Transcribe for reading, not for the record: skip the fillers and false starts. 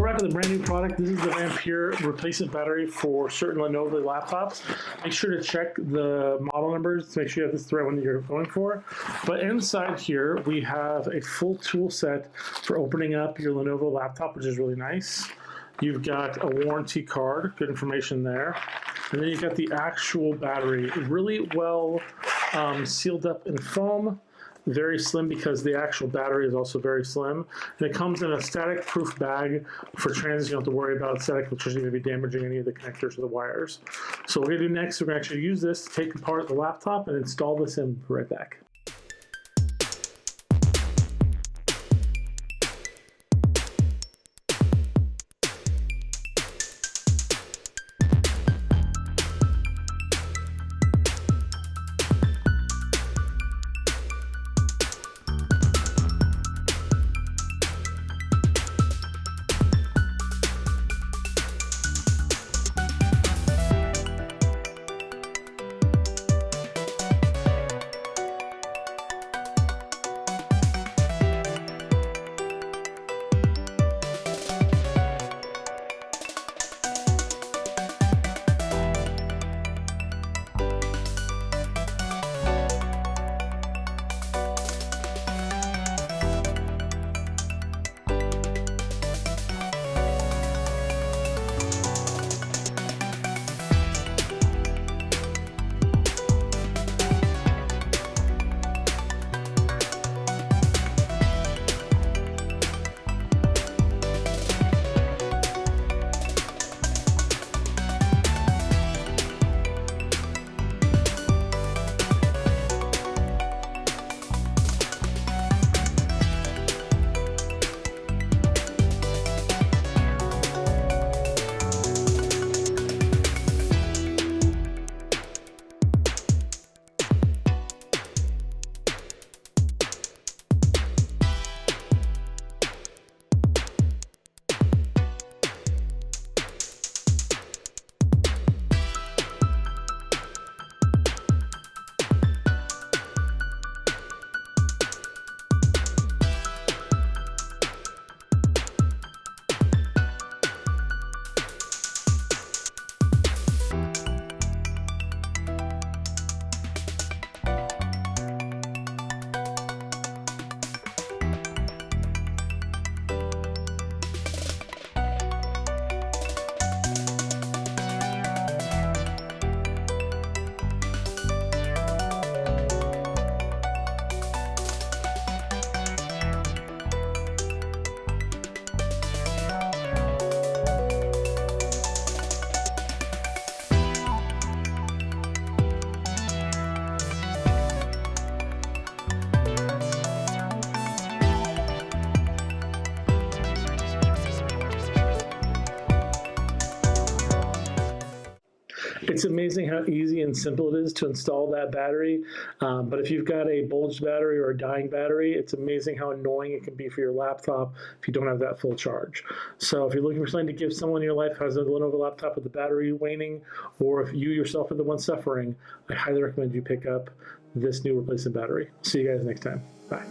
we're back with a brand new product. This is the Vanpir Replacement Battery for certain Lenovo laptops. Make sure to check the model numbers to make sure you have this the right one that you're going for. But inside here, we have a full tool set for opening up your Lenovo laptop, which is really nice. You've got a warranty card, good information there. And then you've got the actual battery, really well sealed up in foam. Very slim because the actual battery is also very slim. And it comes in a static-proof bag for transit. You don't have to worry about static electricity maybe damaging any of the connectors or the wires. So what we're going to do next, we're going to actually use this to take apart the laptop and install this in. Right back. It's amazing how easy and simple it is to install that battery. But if you've got a bulged battery or a dying battery, it's amazing how annoying it can be for your laptop if you don't have that full charge. So if you're looking for something to give someone in your life who has a Lenovo laptop with the battery waning, or if you yourself are the one suffering, I highly recommend you pick up this new replacement battery. See you guys next time. Bye.